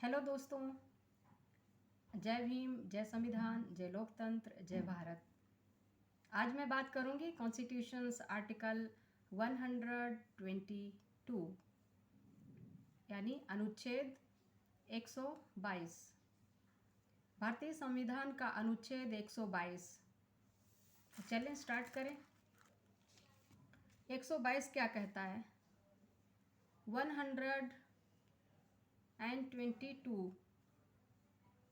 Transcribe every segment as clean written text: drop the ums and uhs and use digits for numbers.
Hello दोस्तों। जय भीम, जय संविधान, जय लोकतंत्र, जय भारत। आज मैं बात करूंगी कॉन्स्टिट्यूशंस आर्टिकल 122 यानी अनुच्छेद 122। भारतीय संविधान का अनुच्छेद 122। तो चलें स्टार्ट करें। 122 क्या कहता है? 122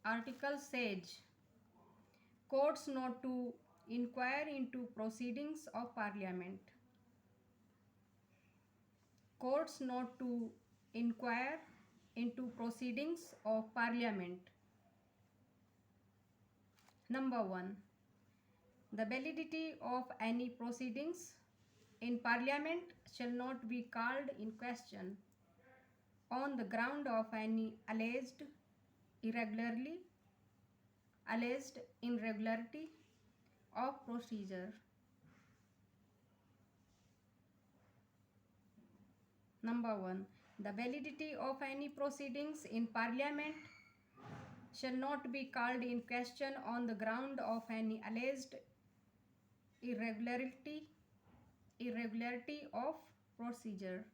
article says courts not to inquire into proceedings of parliament. Courts not to inquire into proceedings of parliament. Number 1. The validity of any proceedings in parliament shall not be called in question on the ground of any alleged irregularity of procedure. Number 1. The validity of any proceedings in parliament shall not be called in question on the ground of any alleged irregularity of procedure.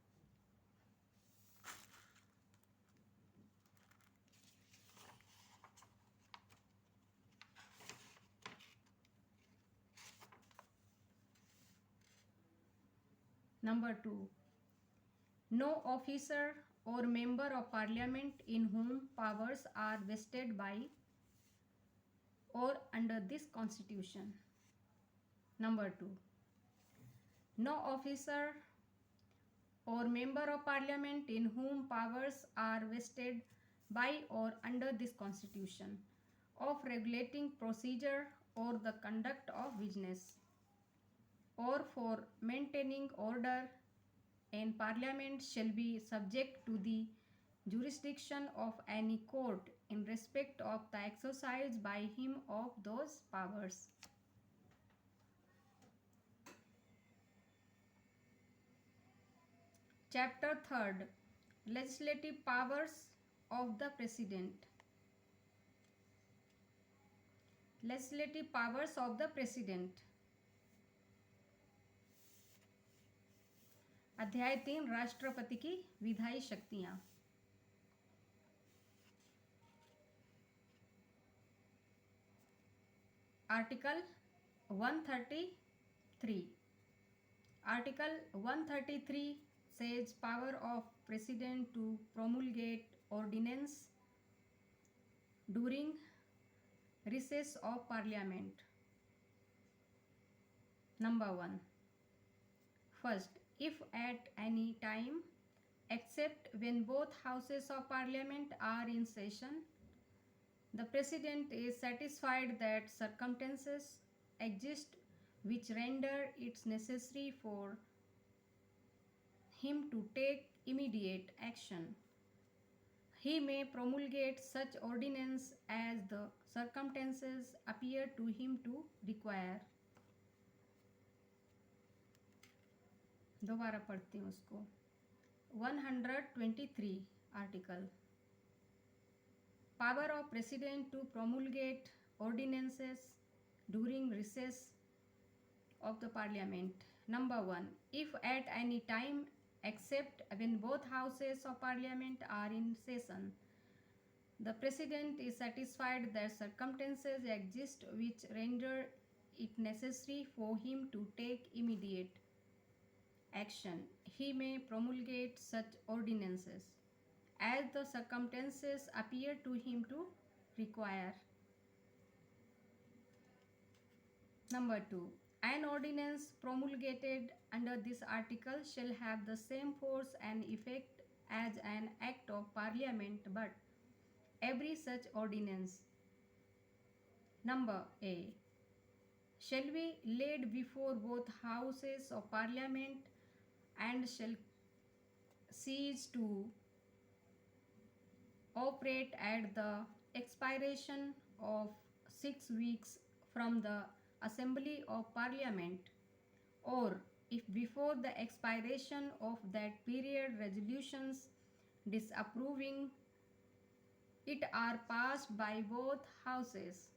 Number 2. No officer or member of parliament in whom powers are vested by or under this constitution. Number 2. No officer or member of parliament in whom powers are vested by or under this constitution of regulating procedure or the conduct of business or for maintaining order in parliament shall be subject to the jurisdiction of any court in respect of the exercise by him of those powers. Chapter 3rd. Legislative powers of the President. Legislative powers of the President. अध्याय 3 राष्ट्रपति की विधायी शक्तियां। Article 133. Article 133 says power of President to promulgate ordinance during recess of Parliament. Number 1. First, if at any time except when both houses of Parliament are in session, the President is satisfied that circumstances exist which render it necessary for him to take immediate action, he may promulgate such ordinance as the circumstances appear to him to require. दोबारा पढ़ती हूँ उसको। 123 article. Power of President to promulgate ordinances during recess of the Parliament. Number 1. If at any time except when both houses of Parliament are in session, the President is satisfied that circumstances exist which render it necessary for him to take immediate action, he may promulgate such ordinances as the circumstances appear to him to require. Number 2. An ordinance promulgated under this article shall have the same force and effect as an act of Parliament, but every such ordinance, Number A, shall be laid before both houses of Parliament and shall cease to operate at the expiration of 6 weeks from the Assembly of Parliament, or if before the expiration of that period resolutions disapproving it are passed by both houses.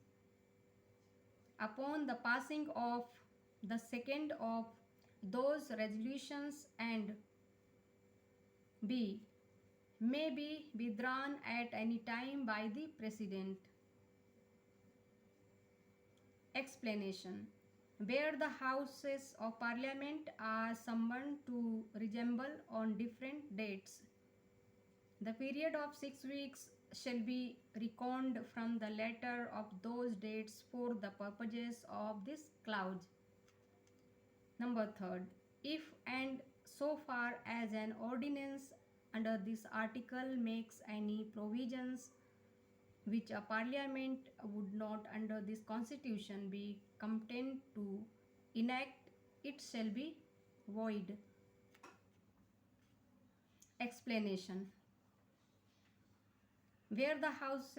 Upon the passing of the second of those resolutions, and b may be withdrawn at any time by the President. Explanation. Where the Houses of Parliament are summoned to reassemble on different dates, the period of 6 weeks shall be reckoned from the latter of those dates for the purposes of this clause. Number third, if and so far as an ordinance under this article makes any provisions which a parliament would not under this constitution be competent to enact, it shall be void. Explanation. Where the House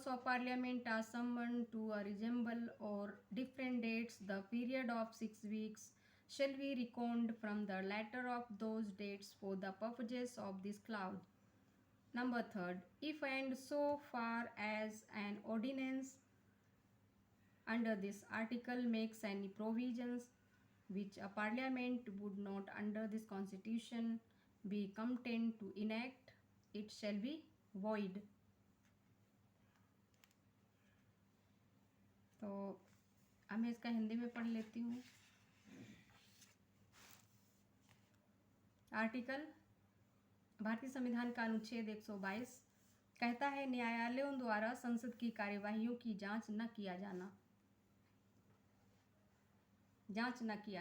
of Parliament are summoned to a reassemble or different dates, the period of 6 weeks shall be reckoned from the latter of those dates for the purposes of this clause. Number third, if and so far as an ordinance under this article makes any provisions which a parliament would not under this constitution be competent to enact, it shall be void. तो अब मैं इसका हिंदी में पढ़ लेती हूँ। Article भारतीय संविधान का अनुच्छेद 122 कहता है, न्यायालयों द्वारा संसद की कार्यवाहियों की जांच न किया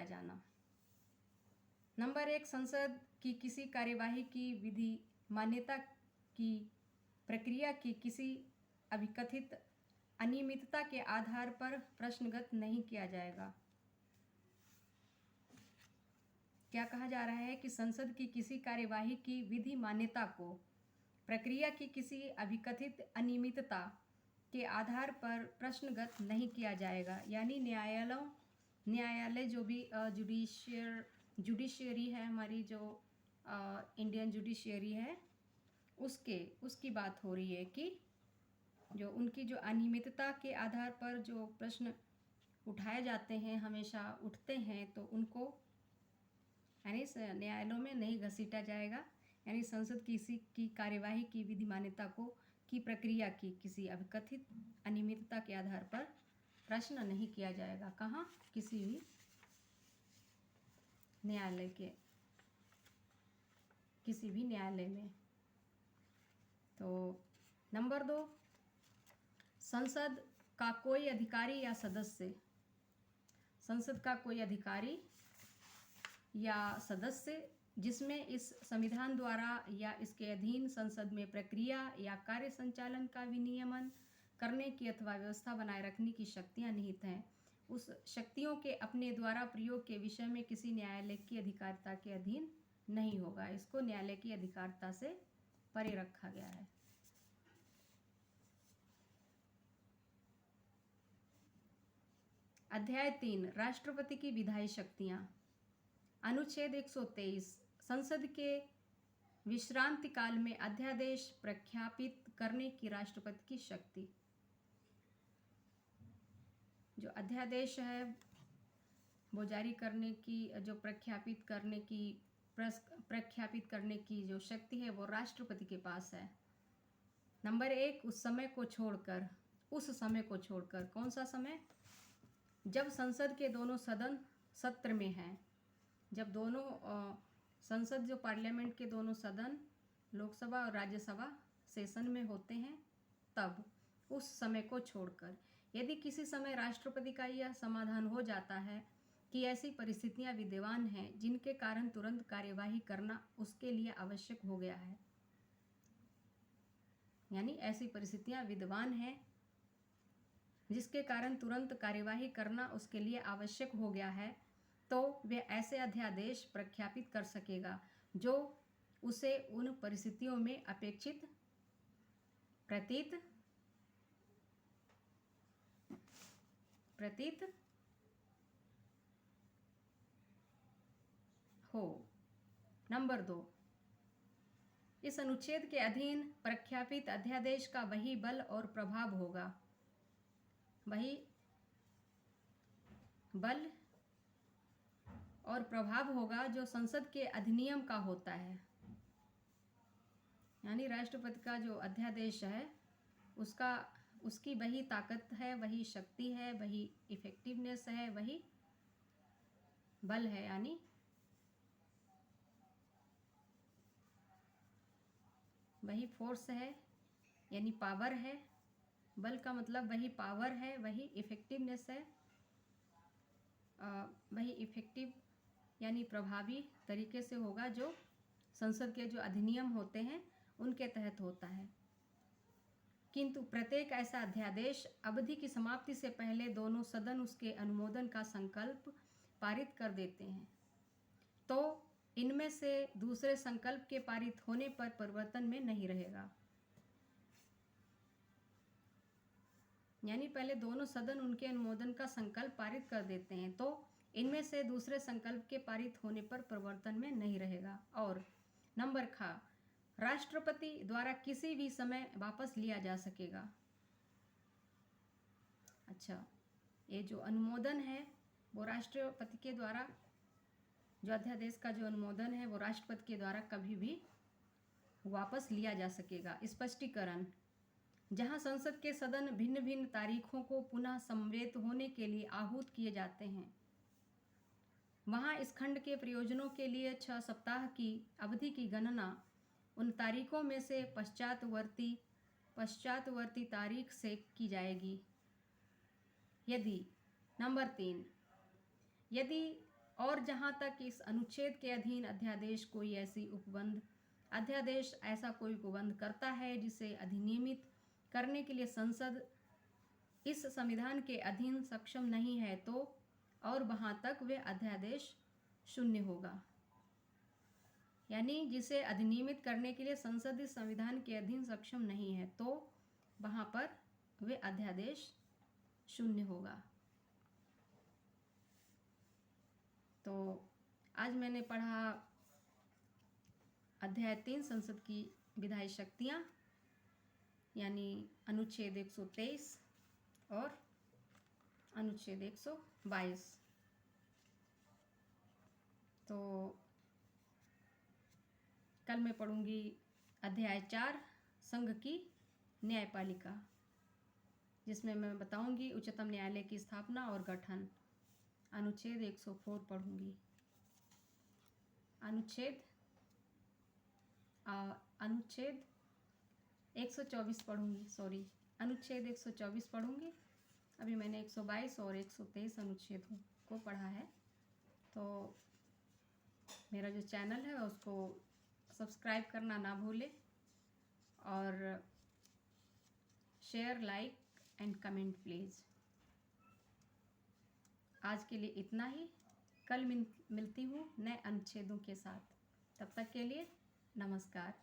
जाना। नंबर 1, संसद की किसी कार्यवाही की विधि मान्यता की प्रक्रिया की किसी अभिकथित अनियमितता के आधार पर प्रश्नगत नहीं किया जाएगा। क्या कहा जा रहा है कि संसद की किसी कार्यवाही की विधि मान्यता को प्रक्रिया की किसी अभिकथित अनियमितता के आधार पर प्रश्नगत नहीं किया जाएगा। यानी न्यायालय जो भी जुडिशियरी है, हमारी जो इंडियन जुडिशियरी है, उसकी बात हो रही है कि जो उनकी जो अनियमितता के आधार पर जो प्रश्न उठाए जाते हैं, हमेशा उठते हैं, तो उनको यानी न्यायालयों में नहीं घसीटा जाएगा। यानी संसद किसी की कार्यवाही की विधि मान्यता की प्रक्रिया की किसी अभिकथित अनियमितता के आधार पर प्रश्न नहीं किया जाएगा। कहाँ? किसी भी न्यायालय में। तो नंबर 2, संसद का कोई अधिकारी या सदस्य जिसमें इस संविधान द्वारा या इसके अधीन संसद में प्रक्रिया या कार्य संचालन का विनियमन करने की अथवा व्यवस्था बनाए रखने की शक्तियां निहित हैं, उस शक्तियों के अपने द्वारा प्रयोग के विषय में किसी न्यायालय की अधिकारिता के अधीन नहीं होगा। इसको न्यायालय की अधिकारिता से परे रखा गया है। अध्याय 3, राष्ट्रपति की विधायी शक्तियां। अनुच्छेद 123, संसद के विश्रांति काल में अध्यादेश प्रख्यापित करने की राष्ट्रपति की शक्ति। जो अध्यादेश है वो जारी करने की, जो प्रख्यापित करने की जो शक्ति है वो राष्ट्रपति के पास है। नंबर 1, उस समय को छोड़कर। कौन सा समय? जब संसद के दोनों सदन सत्र में हैं, जब दोनों संसद जो पार्लियामेंट के दोनों सदन लोकसभा और राज्यसभा सेशन में होते हैं, तब उस समय को छोड़कर। यदि किसी समय राष्ट्रपति का यह समाधान हो जाता है कि ऐसी परिस्थितियां विद्यमान हैं जिनके कारण तुरंत कार्यवाही करना उसके लिए आवश्यक हो गया है, यानी ऐसी परिस्थितियां विद्यमान हैं जिसके कारण तुरंत कार्यवाही करना उसके लिए आवश्यक हो गया है, तो वे ऐसे अध्यादेश प्रख्यापित कर सकेगा जो उसे उन परिस्थितियों में अपेक्षित प्रतीत हो। नंबर 2, इस अनुच्छेद के अधीन प्रख्यापित अध्यादेश का वही बल और प्रभाव होगा, वही बल और प्रभाव होगा जो संसद के अधिनियम का होता है। यानी राष्ट्रपति का जो अध्यादेश है उसकी वही ताकत है, वही शक्ति है, वही इफेक्टिवनेस है, वही बल है, यानी वही फोर्स है, यानी पावर है। बल का मतलब वही पावर है, वही इफेक्टिवनेस है, वही इफेक्टिव यानी प्रभावी तरीके से होगा जो संसद के जो अधिनियम होते हैं उनके तहत होता है। किंतु प्रत्येक ऐसा अध्यादेश अवधि की समाप्ति से पहले दोनों सदन उसके अनुमोदन का संकल्प पारित कर देते हैं, तो इनमें से दूसरे संकल्प के पारित होने पर परिवर्तन में नहीं रहेगा। यानी पहले दोनों सदन उनके अनुमोदन का संकल्प पारित कर देते हैं, तो इनमें से दूसरे संकल्प के पारित होने पर परिवर्तन में नहीं रहेगा। और नंबर ख, राष्ट्रपति द्वारा किसी भी समय वापस लिया जा सकेगा। अच्छा, ये जो अनुमोदन है वो राष्ट्रपति के द्वारा, जो अध्यादेश का जो अनुमोदन है वो राष्ट्रपति के द्वारा कभी भी वापस लिया जा सकेगा। स्पष्टीकरण, जहां संसद के सदन भिन्न भिन्न तारीखों को पुनः समवेत होने के लिए आहूत किए जाते हैं, वहां इस खंड के प्रयोजनों के लिए 6 सप्ताह की अवधि की गणना उन तारीखों में से पश्चातवर्ती तारीख से की जाएगी। यदि नंबर 3, यदि और जहां तक इस अनुच्छेद के अधीन अध्यादेश कोई ऐसा कोई उपबंध करता है जिसे अधिनियमित करने के लिए संसद इस संविधान के अधीन सक्षम नहीं है, तो और वहां तक वे अध्यादेश शून्य होगा। यानी जिसे अधिनियमित करने के लिए संसद इस संविधान के अधीन सक्षम नहीं है, तो वहां पर वे अध्यादेश शून्य होगा। तो आज मैंने पढ़ा अध्याय 3 संसद की विधायी शक्तियाँ, यानी अनुच्छेद 123 और अनुच्छेद 122। तो कल मैं पढ़ूंगी अध्याय 4 संघ की न्यायपालिका, जिसमें मैं बताऊंगी उच्चतम न्यायालय की स्थापना और गठन। अनुच्छेद 104 पढ़ूंगी। अनुच्छेद 124 पढ़ूंगी, अनुच्छेद 124 पढ़ूंगी। अभी मैंने 122 और 123 अनुच्छेद को पढ़ा है। तो मेरा जो चैनल है उसको सब्सक्राइब करना ना भूलें और share, like and comment please. आज के लिए इतना ही। कल मिलती हूँ नए अनुच्छेदों के साथ। तब तक के लिए नमस्कार।